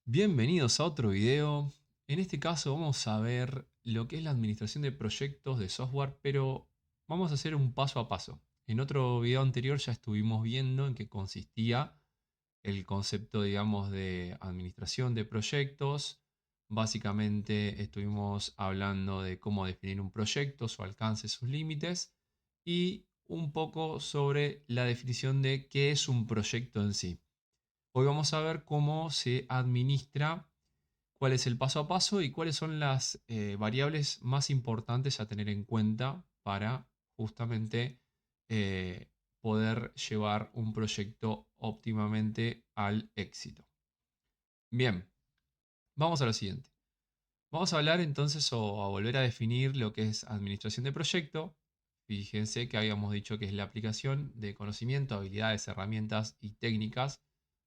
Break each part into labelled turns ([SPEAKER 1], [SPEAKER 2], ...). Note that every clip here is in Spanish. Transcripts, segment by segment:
[SPEAKER 1] Bienvenidos a otro video. En este caso vamos a ver lo que es la administración de proyectos de software, pero vamos a hacer un paso a paso. En otro video anterior ya estuvimos viendo en qué consistía el concepto, digamos, de administración de proyectos. Básicamente estuvimos hablando de cómo definir un proyecto, su alcance, sus límites y un poco sobre la definición de qué es un proyecto en sí. Hoy vamos a ver cómo se administra, cuál es el paso a paso y cuáles son las variables más importantes a tener en cuenta para justamente eh, poder llevar un proyecto óptimamente al éxito. Bien, vamos a lo siguiente. Vamos a hablar entonces o a volver a definir lo que es administración de proyecto. Fíjense que habíamos dicho que es la aplicación de conocimiento, habilidades, herramientas y técnicas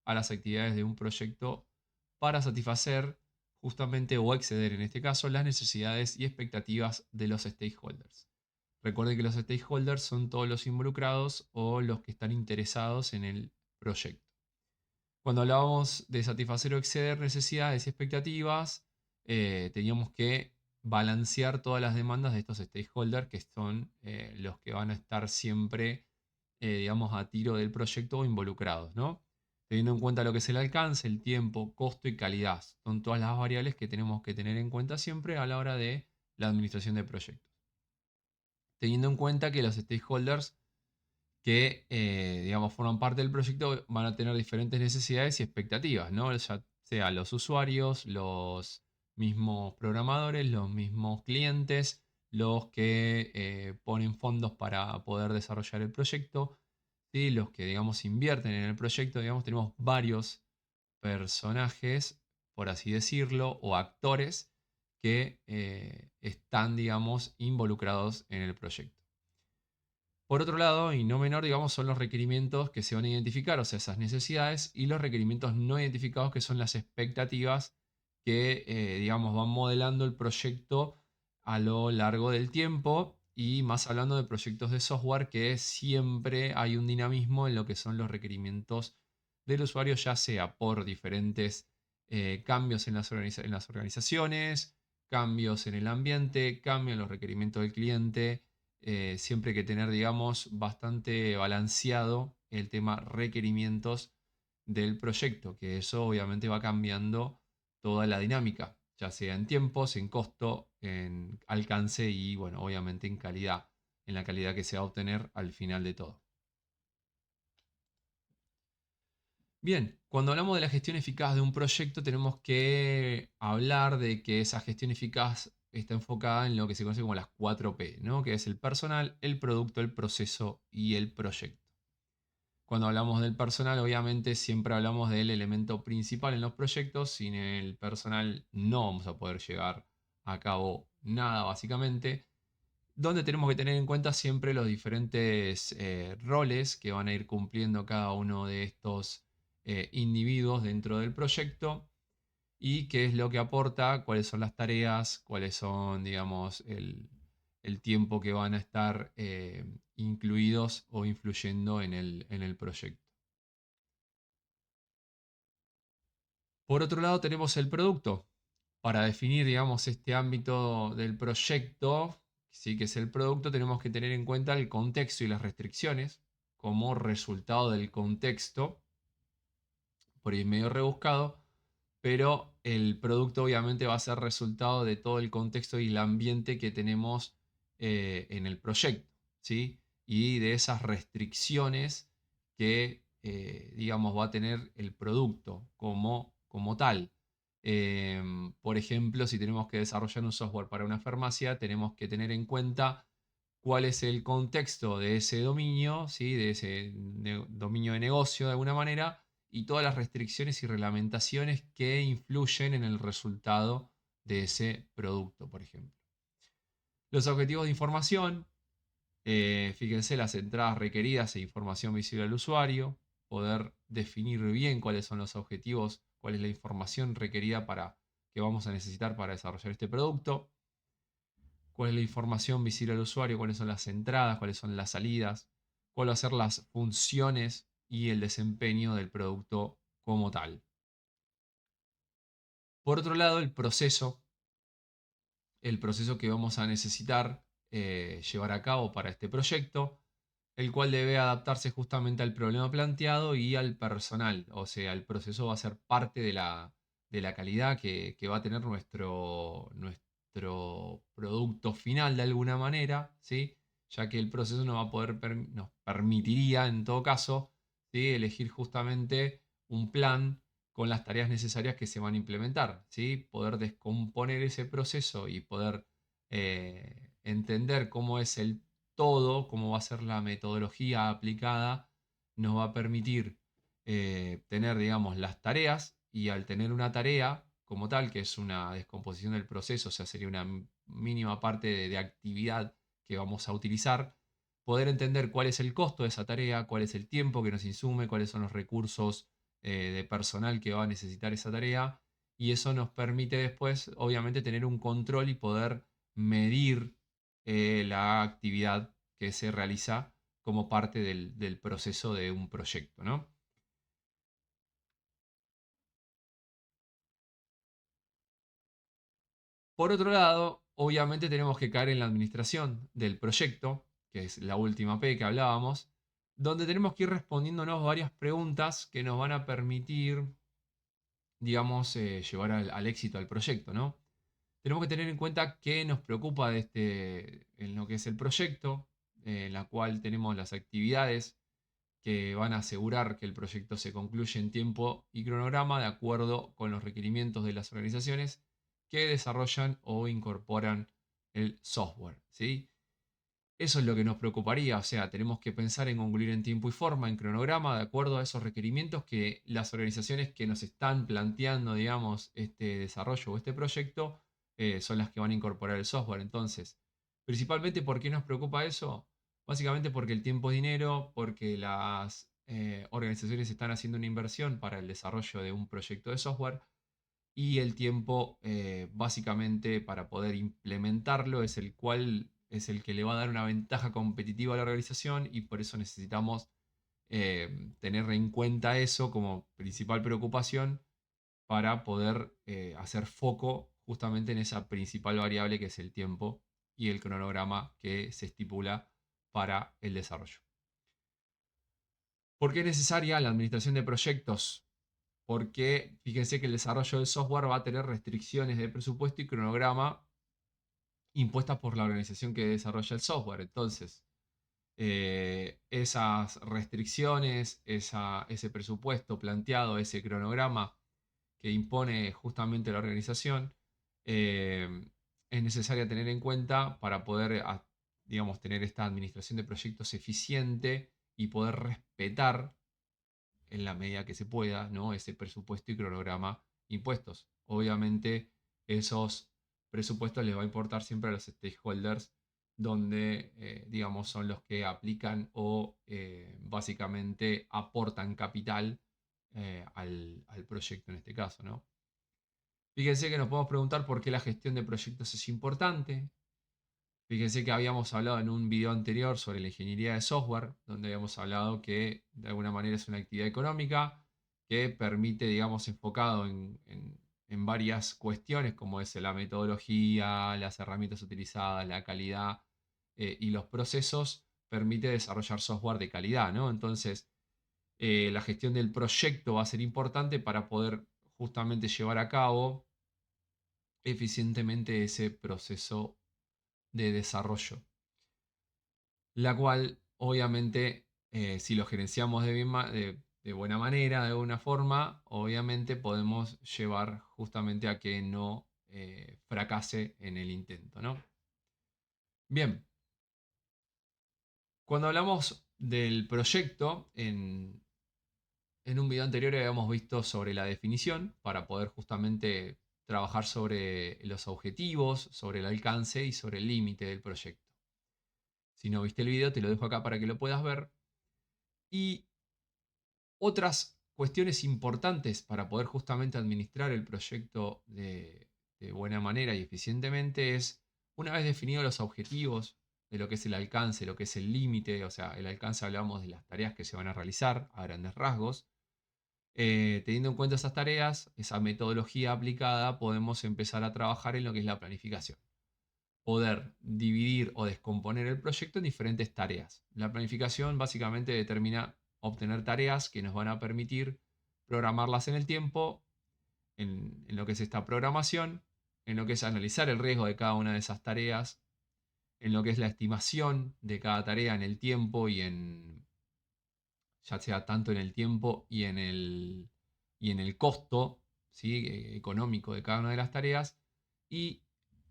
[SPEAKER 1] a las actividades de un proyecto para satisfacer justamente o exceder en este caso las necesidades y expectativas de los stakeholders. Recuerden que los stakeholders son todos los involucrados o los que están interesados en el proyecto. Cuando hablábamos de satisfacer o exceder necesidades y expectativas, teníamos que balancear todas las demandas de estos stakeholders que son los que van a estar siempre, digamos, a tiro del proyecto o involucrados, ¿no? Teniendo en cuenta lo que es el alcance, el tiempo, costo y calidad. Son todas las variables que tenemos que tener en cuenta siempre a la hora de la administración de proyectos. Teniendo en cuenta que los stakeholders que, digamos, forman parte del proyecto van a tener diferentes necesidades y expectativas, ¿no? Ya sea los usuarios, los mismos programadores, los mismos clientes, los que ponen fondos para poder desarrollar el proyecto, ¿sí? Los que, digamos, invierten en el proyecto, digamos, tenemos varios personajes, por así decirlo, o actores que están, digamos, involucrados en el proyecto. Por otro lado, y no menor, digamos, son los requerimientos que se van a identificar, o sea, esas necesidades, y los requerimientos no identificados, que son las expectativas que, digamos, van modelando el proyecto a lo largo del tiempo, y más hablando de proyectos de software, que siempre hay un dinamismo en lo que son los requerimientos del usuario, ya sea por diferentes cambios en en las organizaciones, cambios en el ambiente, cambios en los requerimientos del cliente. Siempre hay que tener, digamos, bastante balanceado el tema requerimientos del proyecto, que eso obviamente va cambiando toda la dinámica, ya sea en tiempos, en costo, en alcance y, bueno, obviamente en calidad, en la calidad que se va a obtener al final de todo. Bien, cuando hablamos de la gestión eficaz de un proyecto, tenemos que hablar de que esa gestión eficaz está enfocada en lo que se conoce como las 4P, ¿no? Que es el personal, el producto, el proceso y el proyecto. Cuando hablamos del personal, obviamente siempre hablamos del elemento principal en los proyectos. Sin el personal no vamos a poder llevar a cabo nada, básicamente. Donde tenemos que tener en cuenta siempre los diferentes roles que van a ir cumpliendo cada uno de estos individuos dentro del proyecto y qué es lo que aporta, cuáles son las tareas, cuáles son, digamos, el tiempo que van a estar incluidos o influyendo en en el proyecto. Por otro lado, tenemos el producto. Para definir, digamos, este ámbito del proyecto, sí que es el producto, tenemos que tener en cuenta el contexto y las restricciones como resultado del contexto, por ahí medio rebuscado, pero el producto obviamente va a ser resultado de todo el contexto y el ambiente que tenemos en el proyecto, ¿sí? Y de esas restricciones que, digamos, va a tener el producto como tal. Por ejemplo, si tenemos que desarrollar un software para una farmacia, tenemos que tener en cuenta cuál es el contexto de ese dominio, ¿sí? De ese dominio de negocio de alguna manera, y todas las restricciones y reglamentaciones que influyen en el resultado de ese producto, por ejemplo. Los objetivos de información, fíjense las entradas requeridas e información visible al usuario, poder definir bien cuáles son los objetivos, cuál es la información requerida para que vamos a necesitar para desarrollar este producto, cuál es la información visible al usuario, cuáles son las entradas, cuáles son las salidas, cuáles van a ser las funciones y el desempeño del producto como tal. Por otro lado, el proceso que vamos a necesitar llevar a cabo para este proyecto, el cual debe adaptarse justamente al problema planteado y al personal. O sea, el proceso va a ser parte de la calidad que va a tener nuestro producto final de alguna manera, ¿sí? Ya que el proceso nos va a poder, nos permitiría, en todo caso, ¿sí? Elegir justamente un plan con las tareas necesarias que se van a implementar, ¿sí? Poder descomponer ese proceso y poder entender cómo es el todo, cómo va a ser la metodología aplicada, nos va a permitir tener, digamos, las tareas y al tener una tarea como tal, que es una descomposición del proceso, o sea, sería una mínima parte de actividad que vamos a utilizar, poder entender cuál es el costo de esa tarea, cuál es el tiempo que nos insume, cuáles son los recursos de personal que va a necesitar esa tarea y eso nos permite después, obviamente, tener un control y poder medir la actividad que se realiza como parte del proceso de un proyecto, ¿no? Por otro lado, obviamente tenemos que caer en la administración del proyecto, que es la última P que hablábamos, donde tenemos que ir respondiéndonos varias preguntas que nos van a permitir, digamos, llevar al éxito al proyecto, ¿no? Tenemos que tener en cuenta qué nos preocupa en lo que es el proyecto, en la cual tenemos las actividades que van a asegurar que el proyecto se concluye en tiempo y cronograma de acuerdo con los requerimientos de las organizaciones que desarrollan o incorporan el software, ¿sí? Eso es lo que nos preocuparía, o sea, tenemos que pensar en concluir en tiempo y forma, en cronograma, de acuerdo a esos requerimientos que las organizaciones que nos están planteando, digamos, este desarrollo o este proyecto, son las que van a incorporar el software. Entonces, principalmente, ¿por qué nos preocupa eso? Básicamente porque el tiempo es dinero, porque las organizaciones están haciendo una inversión para el desarrollo de un proyecto de software y el tiempo básicamente para poder implementarlo es el que le va a dar una ventaja competitiva a la organización y por eso necesitamos tener en cuenta eso como principal preocupación para poder hacer foco justamente en esa principal variable que es el tiempo y el cronograma que se estipula para el desarrollo. ¿Por qué es necesaria la administración de proyectos? Porque fíjense que el desarrollo del software va a tener restricciones de presupuesto y cronograma impuestas por la organización que desarrolla el software. Entonces, esas restricciones, ese presupuesto planteado, ese cronograma que impone justamente la organización, eh, es necesaria tener en cuenta para poder, digamos, tener esta administración de proyectos eficiente y poder respetar en la medida que se pueda, ¿no? Ese presupuesto y cronograma impuestos. Obviamente, esos presupuestos les va a importar siempre a los stakeholders, donde, digamos, son los que aplican o básicamente aportan capital al proyecto en este caso, ¿no? Fíjense que nos podemos preguntar por qué la gestión de proyectos es importante. Fíjense que habíamos hablado en un video anterior sobre la ingeniería de software, donde habíamos hablado que de alguna manera es una actividad económica que permite, digamos, enfocado en varias cuestiones, como es la metodología, las herramientas utilizadas, la calidad y los procesos, permite desarrollar software de calidad, ¿no? Entonces, la gestión del proyecto va a ser importante para poder justamente llevar a cabo eficientemente ese proceso de desarrollo, la cual obviamente si lo gerenciamos de buena manera, de alguna forma, obviamente podemos llevar justamente a que no fracase en el intento, ¿no? Bien, cuando hablamos del proyecto, en un video anterior habíamos visto sobre la definición para poder justamente trabajar sobre los objetivos, sobre el alcance y sobre el límite del proyecto. Si no viste el video, te lo dejo acá para que lo puedas ver. Y otras cuestiones importantes para poder justamente administrar el proyecto de buena manera y eficientemente es, una vez definidos los objetivos de lo que es el alcance, lo que es el límite, o sea, el alcance hablamos de las tareas que se van a realizar a grandes rasgos, Teniendo en cuenta esas tareas, esa metodología aplicada, podemos empezar a trabajar en lo que es la planificación. Poder dividir o descomponer el proyecto en diferentes tareas. La planificación básicamente determina obtener tareas que nos van a permitir programarlas en el tiempo, en lo que es esta programación, en lo que es analizar el riesgo de cada una de esas tareas, en lo que es la estimación de cada tarea en el tiempo y ya sea tanto en el tiempo y en el costo, ¿sí? Económico de cada una de las tareas, y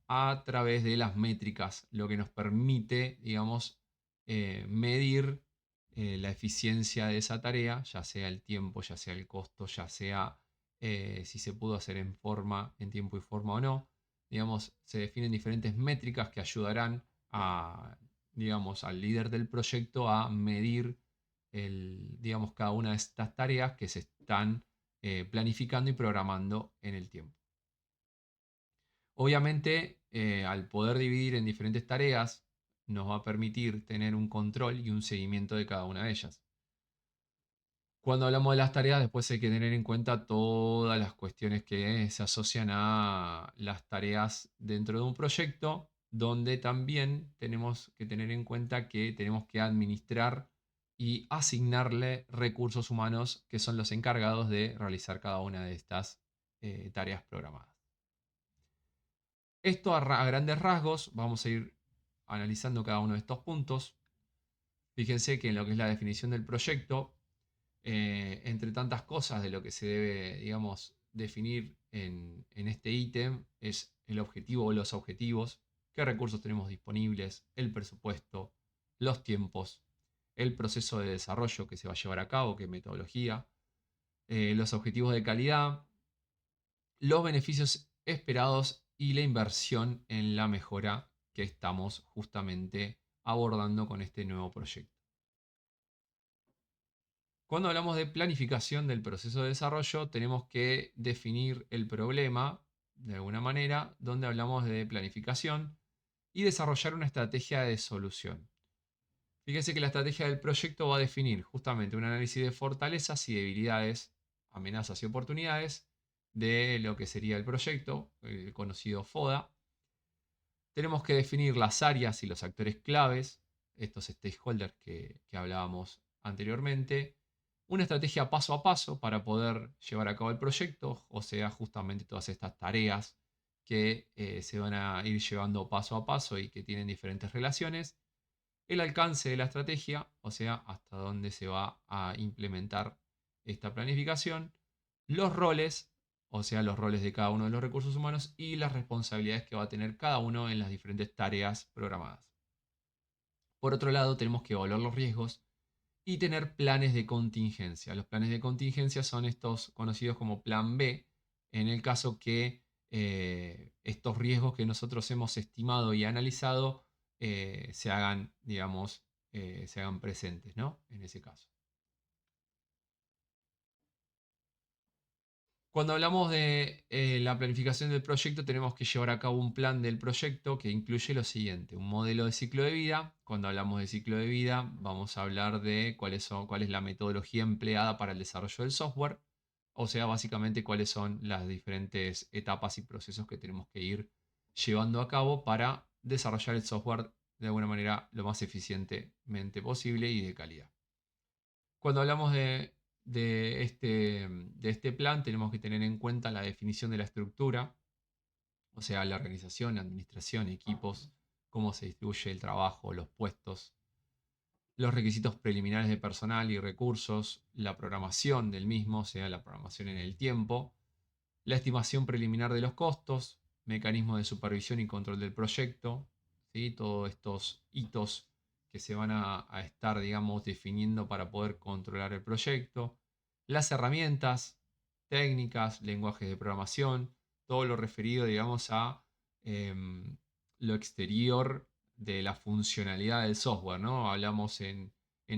[SPEAKER 1] a través de las métricas, lo que nos permite, digamos, medir la eficiencia de esa tarea, ya sea el tiempo, ya sea el costo, ya sea si se pudo hacer en tiempo y forma o no. Digamos, se definen diferentes métricas que ayudarán a, digamos, al líder del proyecto a medir digamos, cada una de estas tareas que se están planificando y programando en el tiempo. Obviamente, al poder dividir en diferentes tareas, nos va a permitir tener un control y un seguimiento de cada una de ellas. Cuando hablamos de las tareas, después hay que tener en cuenta todas las cuestiones que se asocian a las tareas dentro de un proyecto, donde también tenemos que tener en cuenta que tenemos que administrar y asignarle recursos humanos que son los encargados de realizar cada una de estas tareas programadas. Esto a grandes rasgos, vamos a ir analizando cada uno de estos puntos. Fíjense que en lo que es la definición del proyecto, entre tantas cosas de lo que se debe, digamos, definir en este ítem es el objetivo o los objetivos, qué recursos tenemos disponibles, el presupuesto, los tiempos, el proceso de desarrollo que se va a llevar a cabo, qué metodología, los objetivos de calidad, los beneficios esperados y la inversión en la mejora que estamos justamente abordando con este nuevo proyecto. Cuando hablamos de planificación del proceso de desarrollo, tenemos que definir el problema de alguna manera, donde hablamos de planificación y desarrollar una estrategia de solución. Fíjense que la estrategia del proyecto va a definir justamente un análisis de fortalezas y debilidades, amenazas y oportunidades de lo que sería el proyecto, el conocido FODA. Tenemos que definir las áreas y los actores claves, estos stakeholders que hablábamos anteriormente, una estrategia paso a paso para poder llevar a cabo el proyecto, o sea, justamente todas estas tareas que se van a ir llevando paso a paso y que tienen diferentes relaciones, el alcance de la estrategia, o sea, hasta dónde se va a implementar esta planificación, los roles, o sea, los roles de cada uno de los recursos humanos y las responsabilidades que va a tener cada uno en las diferentes tareas programadas. Por otro lado, tenemos que evaluar los riesgos y tener planes de contingencia. Los planes de contingencia son estos conocidos como plan B, en el caso que estos riesgos que nosotros hemos estimado y analizado se hagan, digamos, se hagan presentes, ¿no? En ese caso. Cuando hablamos de la planificación del proyecto, tenemos que llevar a cabo un plan del proyecto que incluye lo siguiente: un modelo de ciclo de vida. Cuando hablamos de ciclo de vida, vamos a hablar de cuál es la metodología empleada para el desarrollo del software, o sea, básicamente cuáles son las diferentes etapas y procesos que tenemos que ir llevando a cabo para desarrollar el software de alguna manera lo más eficientemente posible y de calidad. Cuando hablamos de este plan, tenemos que tener en cuenta la definición de la estructura, o sea, la organización, administración, equipos, cómo se distribuye el trabajo, los puestos, los requisitos preliminares de personal y recursos, la programación del mismo, o sea, la programación en el tiempo, la estimación preliminar de los costos, mecanismos de supervisión y control del proyecto, ¿sí? Todos estos hitos que se van a estar, digamos, definiendo para poder controlar el proyecto, las herramientas, técnicas, lenguajes de programación, todo lo referido, digamos, a em, lo exterior de la funcionalidad del software, ¿no? Hablamos en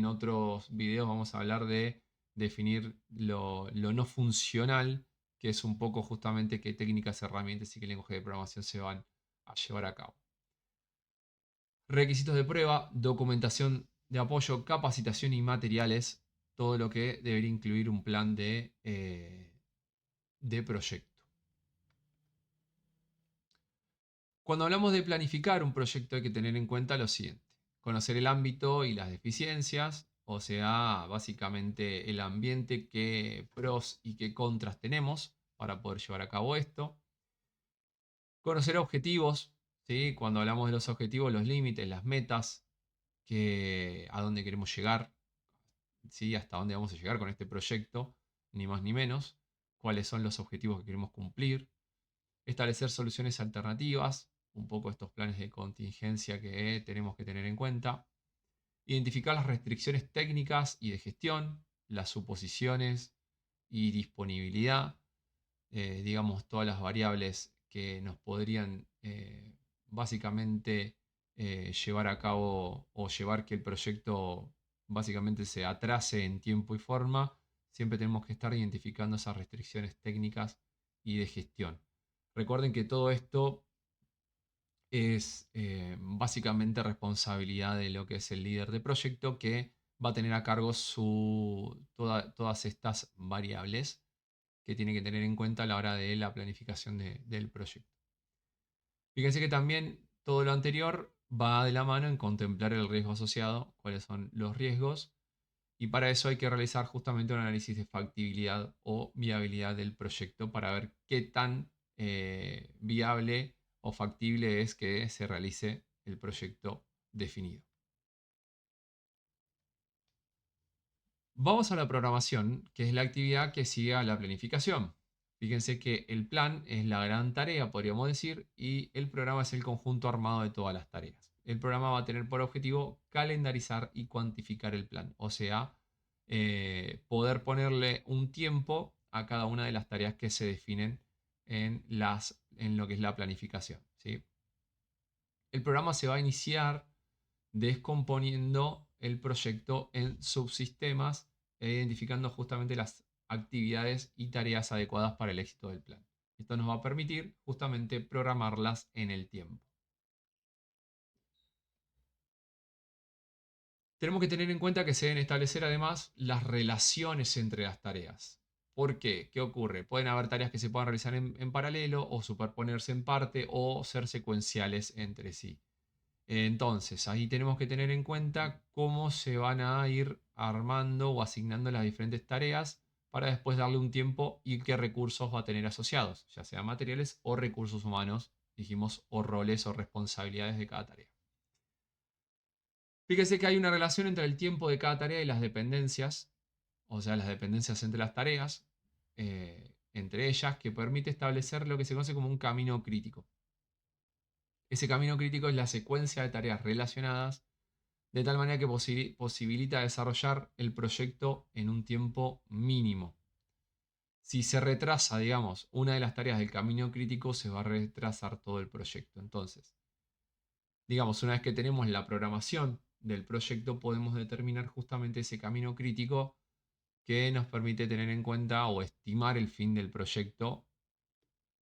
[SPEAKER 1] otros videos, vamos a hablar de definir lo no funcional, que es un poco justamente qué técnicas, herramientas y qué lenguaje de programación se van a llevar a cabo. Requisitos de prueba, documentación de apoyo, capacitación y materiales. todo lo que debería incluir un plan de proyecto. Cuando hablamos de planificar un proyecto hay que tener en cuenta lo siguiente: conocer el ámbito y las deficiencias, o sea, básicamente el ambiente, qué pros y qué contras tenemos para poder llevar a cabo esto. Conocer objetivos, ¿sí? Cuando hablamos de los objetivos, los límites, las metas, a dónde queremos llegar, ¿sí? Hasta dónde vamos a llegar con este proyecto, ni más ni menos, cuáles son los objetivos que queremos cumplir, establecer soluciones alternativas, un poco estos planes de contingencia que tenemos que tener en cuenta, identificar las restricciones técnicas y de gestión, las suposiciones y disponibilidad, digamos, todas las variables que nos podrían básicamente llevar a cabo o llevar que el proyecto básicamente se atrase en tiempo y forma. Siempre tenemos que estar identificando esas restricciones técnicas y de gestión. Recuerden que todo esto es básicamente responsabilidad de lo que es el líder de proyecto, que va a tener a cargo todas estas variables que tiene que tener en cuenta a la hora de la planificación del proyecto. Fíjense que también todo lo anterior va de la mano en contemplar el riesgo asociado, cuáles son los riesgos, y para eso hay que realizar justamente un análisis de factibilidad o viabilidad del proyecto para ver qué tan viable o factible es que se realice el proyecto definido. Vamos a la programación, que es la actividad que sigue a la planificación. Fíjense que el plan es la gran tarea, podríamos decir, y el programa es el conjunto armado de todas las tareas. El programa va a tener por objetivo calendarizar y cuantificar el plan, o sea, poder ponerle un tiempo a cada una de las tareas que se definen en lo que es la planificación, ¿sí? El programa se va a iniciar descomponiendo el proyecto en subsistemas e identificando justamente las actividades y tareas adecuadas para el éxito del plan. Esto nos va a permitir justamente programarlas en el tiempo. Tenemos que tener en cuenta que se deben establecer además las relaciones entre las tareas. ¿Por qué? ¿Qué ocurre? Pueden haber tareas que se puedan realizar en paralelo o superponerse en parte o ser secuenciales entre sí. Entonces, ahí tenemos que tener en cuenta cómo se van a ir armando o asignando las diferentes tareas para después darle un tiempo y qué recursos va a tener asociados, ya sean materiales o recursos humanos, dijimos, o roles o responsabilidades de cada tarea. Fíjese que hay una relación entre el tiempo de cada tarea y las dependencias, o sea, las dependencias entre las tareas, entre ellas, que permite establecer lo que se conoce como un camino crítico. Ese camino crítico es la secuencia de tareas relacionadas de tal manera que posibilita desarrollar el proyecto en un tiempo mínimo. Si se retrasa, digamos, una de las tareas del camino crítico, se va a retrasar todo el proyecto. Entonces, digamos, una vez que tenemos la programación del proyecto, podemos determinar justamente ese camino crítico que nos permite tener en cuenta o estimar el fin del proyecto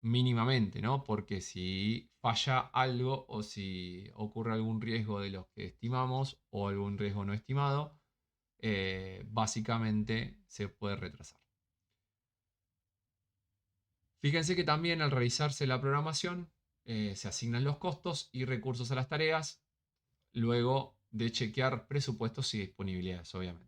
[SPEAKER 1] mínimamente, ¿no? Porque si falla algo o si ocurre algún riesgo de los que estimamos o algún riesgo no estimado, básicamente se puede retrasar. Fíjense que también al realizarse la programación se asignan los costos y recursos a las tareas, luego de chequear presupuestos y disponibilidades, obviamente.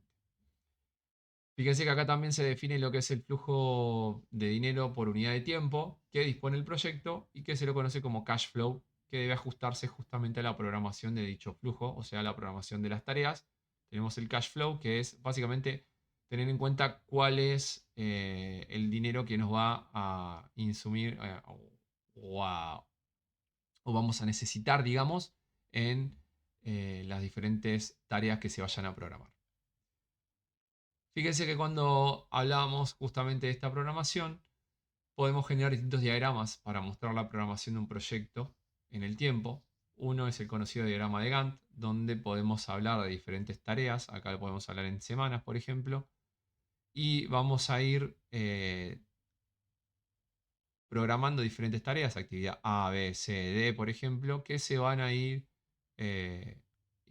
[SPEAKER 1] Fíjense que acá también se define lo que es el flujo de dinero por unidad de tiempo que dispone el proyecto y que se lo conoce como cash flow, que debe ajustarse justamente a la programación de dicho flujo, o sea, la programación de las tareas. Tenemos el cash flow, que es básicamente tener en cuenta cuál es el dinero que nos va a insumir o, o vamos a necesitar, digamos, en las diferentes tareas que se vayan a programar. Fíjense que cuando hablábamos justamente de esta programación, podemos generar distintos diagramas para mostrar la programación de un proyecto en el tiempo. Uno es el conocido diagrama de Gantt, donde podemos hablar de diferentes tareas. Acá podemos hablar en semanas, por ejemplo. Y vamos a ir programando diferentes tareas, actividad A, B, C, D, por ejemplo, que se van a ir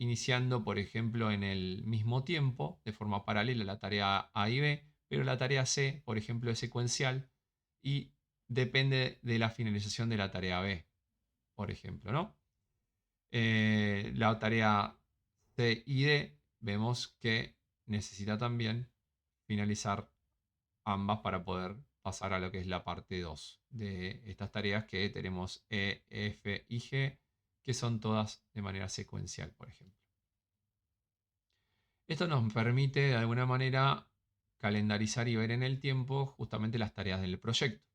[SPEAKER 1] iniciando, por ejemplo, en el mismo tiempo, de forma paralela, la tarea A y B, pero la tarea C, por ejemplo, es secuencial y depende de la finalización de la tarea B, por ejemplo, ¿no? La tarea C y D vemos que necesita también finalizar ambas para poder pasar a lo que es la parte 2 de estas tareas que tenemos E, F y G, que son todas de manera secuencial, por ejemplo. Esto nos permite de alguna manera calendarizar y ver en el tiempo justamente las tareas del proyecto.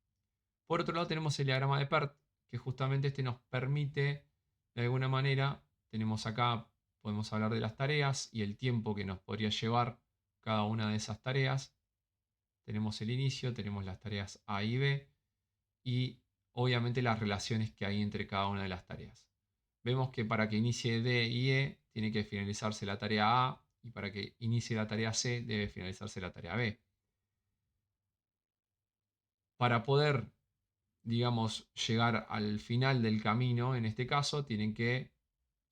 [SPEAKER 1] Por otro lado tenemos el diagrama de PERT, que justamente este nos permite de alguna manera, tenemos acá, podemos hablar de las tareas y el tiempo que nos podría llevar cada una de esas tareas. Tenemos el inicio, tenemos las tareas A y B y obviamente las relaciones que hay entre cada una de las tareas. Vemos que para que inicie D y E tiene que finalizarse la tarea A y para que inicie la tarea C debe finalizarse la tarea B. Para poder, digamos, llegar al final del camino, en este caso, tienen que,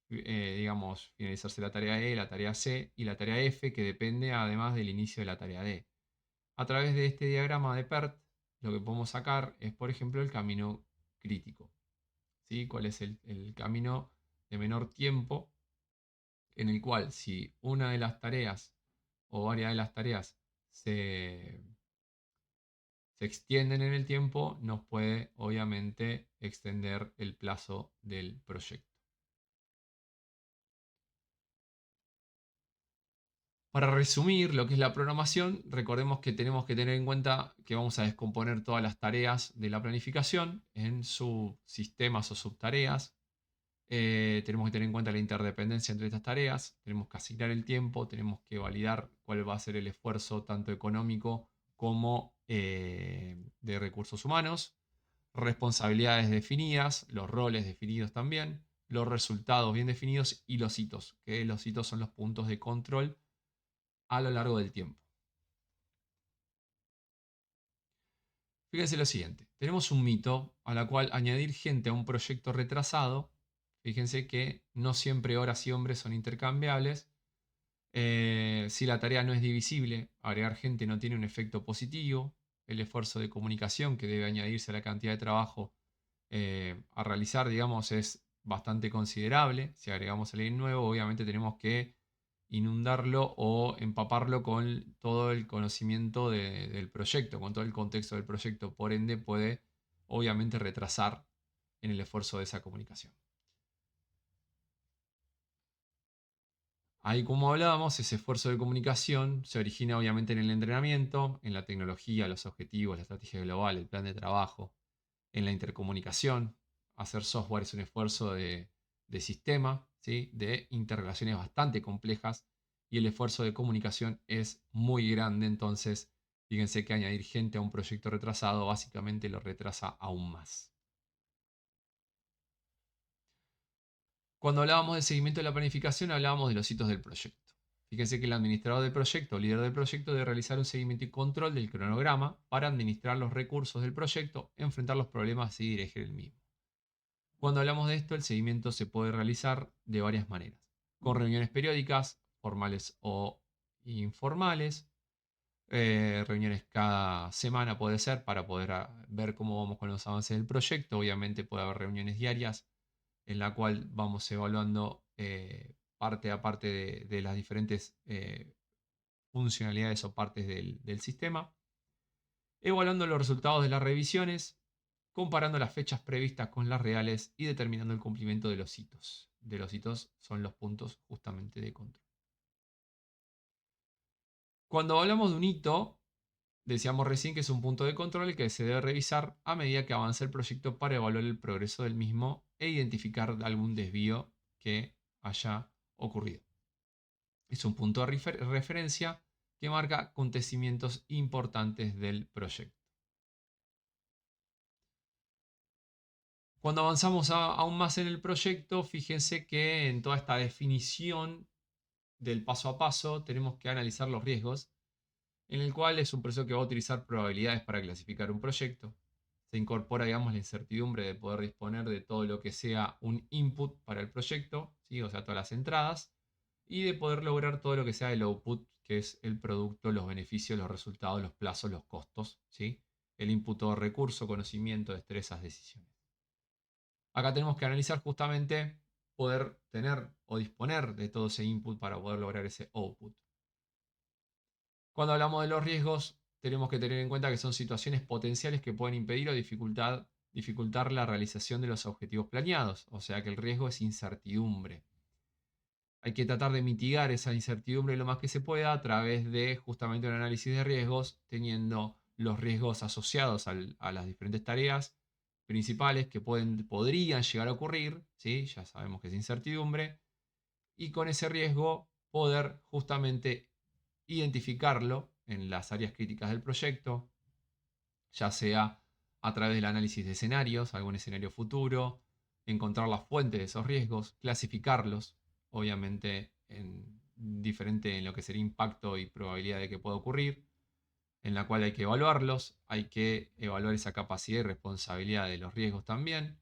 [SPEAKER 1] digamos, finalizarse la tarea E, la tarea C y la tarea F, que depende además del inicio de la tarea D. A través de este diagrama de PERT, lo que podemos sacar es, por ejemplo, el camino crítico. ¿Sí? ¿Cuál es el camino de menor tiempo en el cual si una de las tareas o varias de las tareas se extienden en el tiempo, nos puede obviamente extender el plazo del proyecto? Para resumir lo que es la programación, recordemos que tenemos que tener en cuenta que vamos a descomponer todas las tareas de la planificación en subsistemas o subtareas. Tenemos que tener en cuenta la interdependencia entre estas tareas, tenemos que asignar el tiempo, tenemos que validar cuál va a ser el esfuerzo tanto económico como de recursos humanos, responsabilidades definidas, los roles definidos también, los resultados bien definidos y los hitos, que los hitos son los puntos de control a lo largo del tiempo. Fíjense lo siguiente, tenemos un mito a la cual añadir gente a un proyecto retrasado, fíjense que no siempre horas y hombres son intercambiables. Si la tarea no es divisible, agregar gente no tiene un efecto positivo. El esfuerzo de comunicación que debe añadirse a la cantidad de trabajo a realizar, digamos, es bastante considerable. Si agregamos alguien nuevo, obviamente tenemos que inundarlo o empaparlo con todo el conocimiento del proyecto, con todo el contexto del proyecto. Por ende, puede obviamente retrasar en el esfuerzo de esa comunicación. Ahí, como hablábamos, ese esfuerzo de comunicación se origina obviamente en el entrenamiento, en la tecnología, los objetivos, la estrategia global, el plan de trabajo, en la intercomunicación. Hacer software es un esfuerzo de sistema, ¿sí? De interrelaciones bastante complejas y el esfuerzo de comunicación es muy grande. Entonces, fíjense que añadir gente a un proyecto retrasado básicamente lo retrasa aún más. Cuando hablábamos del seguimiento de la planificación, hablábamos de los hitos del proyecto. Fíjense que el administrador del proyecto o líder del proyecto debe realizar un seguimiento y control del cronograma para administrar los recursos del proyecto, enfrentar los problemas y dirigir el mismo. Cuando hablamos de esto, el seguimiento se puede realizar de varias maneras, con reuniones periódicas, formales o informales, reuniones cada semana puede ser para poder ver cómo vamos con los avances del proyecto. Obviamente puede haber reuniones diarias en la cual vamos evaluando parte a parte de las diferentes funcionalidades o partes del sistema, evaluando los resultados de las revisiones, comparando las fechas previstas con las reales y determinando el cumplimiento de los hitos. De los hitos son los puntos justamente de control. Cuando hablamos de un hito, decíamos recién que es un punto de control que se debe revisar a medida que avanza el proyecto para evaluar el progreso del mismo e identificar algún desvío que haya ocurrido. Es un punto de referencia que marca acontecimientos importantes del proyecto. Cuando avanzamos aún más en el proyecto, fíjense que en toda esta definición del paso a paso tenemos que analizar los riesgos, en el cual es un proceso que va a utilizar probabilidades para clasificar un proyecto. Se incorpora, digamos, la incertidumbre de poder disponer de todo lo que sea un input para el proyecto, ¿sí? O sea, todas las entradas. y de poder lograr todo lo que sea el output, que es el producto, los beneficios, los resultados, los plazos, los costos, ¿sí? El input o recurso, conocimiento, destrezas, decisiones. Acá tenemos que analizar justamente poder tener o disponer de todo ese input para poder lograr ese output. Cuando hablamos de los riesgos, tenemos que tener en cuenta que son situaciones potenciales que pueden impedir o dificultar la realización de los objetivos planeados. O sea que el riesgo es incertidumbre. Hay que tratar de mitigar esa incertidumbre lo más que se pueda a través de justamente un análisis de riesgos, teniendo los riesgos asociados a las diferentes tareas principales que podrían llegar a ocurrir, ¿sí? Ya sabemos que es incertidumbre, y con ese riesgo poder justamente identificarlo en las áreas críticas del proyecto, ya sea a través del análisis de escenarios, algún escenario futuro, encontrar las fuentes de esos riesgos, clasificarlos, obviamente en diferente en lo que sería impacto y probabilidad de que pueda ocurrir, en la cual hay que evaluarlos, hay que evaluar esa capacidad y responsabilidad de los riesgos también,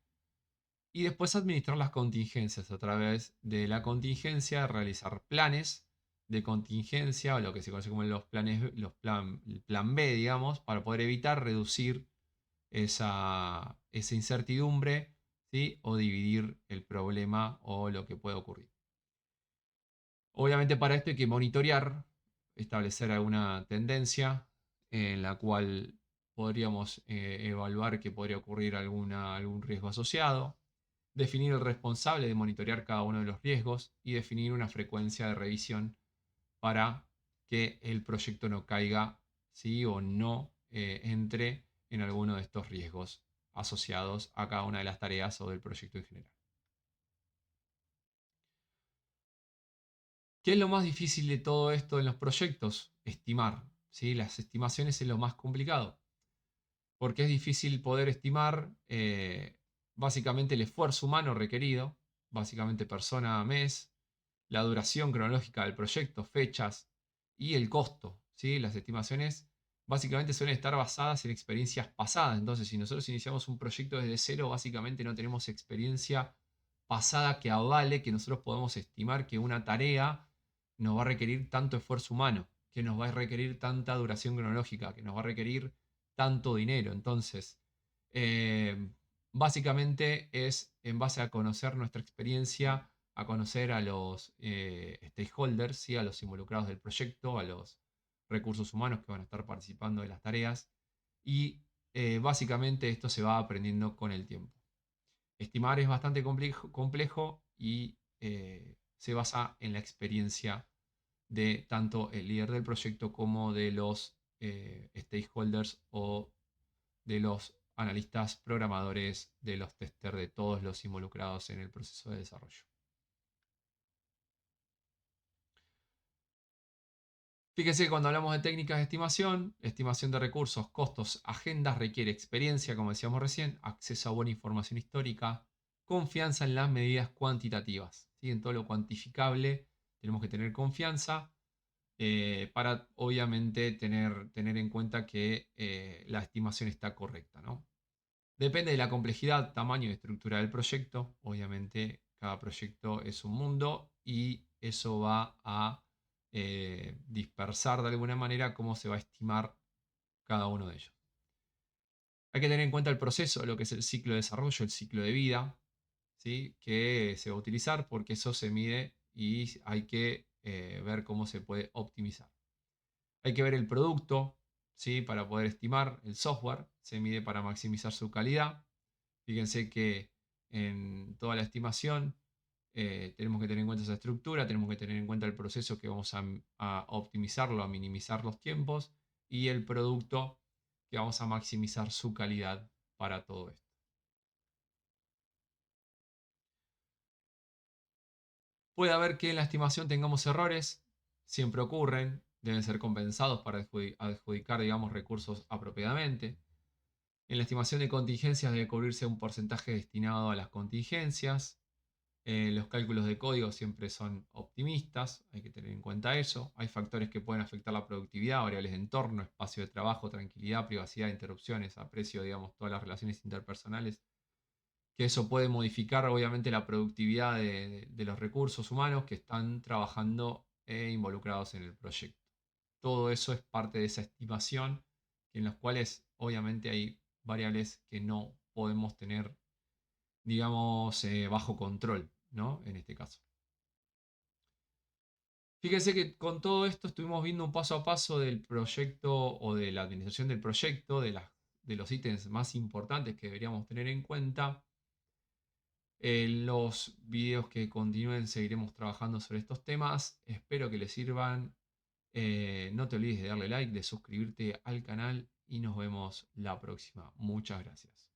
[SPEAKER 1] y después administrar las contingencias a través de la contingencia, realizar planes de contingencia o lo que se conoce como los planes, el plan B, digamos, para poder evitar reducir esa incertidumbre, ¿sí? O dividir el problema o lo que puede ocurrir. Obviamente para esto hay que monitorear, establecer alguna tendencia en la cual podríamos evaluar que podría ocurrir algún riesgo asociado, definir el responsable de monitorear cada uno de los riesgos y definir una frecuencia de revisión para que el proyecto no caiga, ¿sí? O no entre en alguno de estos riesgos asociados a cada una de las tareas o del proyecto en general. ¿Qué es lo más difícil de todo esto en los proyectos? Estimar, ¿sí? Las estimaciones es lo más complicado, porque es difícil poder estimar básicamente el esfuerzo humano requerido, básicamente persona a mes, la duración cronológica del proyecto, fechas y el costo, ¿sí? Las estimaciones básicamente suelen estar basadas en experiencias pasadas. Entonces, si nosotros iniciamos un proyecto desde cero, básicamente no tenemos experiencia pasada que avale que nosotros podamos estimar que una tarea nos va a requerir tanto esfuerzo humano, que nos va a requerir tanta duración cronológica, que nos va a requerir tanto dinero. Entonces, eh, básicamente es en base a conocer nuestra experiencia, a conocer a los stakeholders, ¿sí? A los involucrados del proyecto, a los recursos humanos que van a estar participando de las tareas. Y básicamente esto se va aprendiendo con el tiempo. Estimar es bastante complejo y se basa en la experiencia de tanto el líder del proyecto como de los stakeholders o de los analistas, programadores, de los testers, de todos los involucrados en el proceso de desarrollo. Fíjese que cuando hablamos de técnicas de estimación de recursos, costos, agendas, requiere experiencia, como decíamos recién, acceso a buena información histórica, confianza en las medidas cuantitativas. ¿Sí? En todo lo cuantificable tenemos que tener confianza para obviamente tener en cuenta que la estimación está correcta, ¿no? Depende de la complejidad, tamaño y estructura del proyecto. Obviamente cada proyecto es un mundo y eso va a dispersar de alguna manera cómo se va a estimar cada uno de ellos. Hay que tener en cuenta el proceso, lo que es el ciclo de desarrollo, el ciclo de vida, ¿sí? Que se va a utilizar porque eso se mide y hay que ver cómo se puede optimizar. Hay que ver el producto, ¿sí? Para poder estimar el software, se mide para maximizar su calidad. Fíjense que en toda la estimación tenemos que tener en cuenta esa estructura, tenemos que tener en cuenta el proceso que vamos a optimizarlo, a minimizar los tiempos y el producto que vamos a maximizar su calidad para todo esto. Puede haber que en la estimación tengamos errores, siempre ocurren, deben ser compensados para adjudicar, digamos, recursos apropiadamente. En la estimación de contingencias debe cubrirse un porcentaje destinado a las contingencias. Los cálculos de código siempre son optimistas, hay que tener en cuenta eso. Hay factores que pueden afectar la productividad, variables de entorno, espacio de trabajo, tranquilidad, privacidad, interrupciones, aprecio, digamos, todas las relaciones interpersonales que eso puede modificar obviamente la productividad de los recursos humanos que están trabajando e involucrados en el proyecto. Todo eso es parte de esa estimación en las cuales obviamente hay variables que no podemos tener, digamos, bajo control, ¿no? En este caso. Fíjense que con todo esto estuvimos viendo un paso a paso del proyecto o de la administración del proyecto, de los ítems más importantes que deberíamos tener en cuenta. En los videos que continúen seguiremos trabajando sobre estos temas. Espero que les sirvan. No te olvides de darle like, de suscribirte al canal y nos vemos la próxima. Muchas gracias.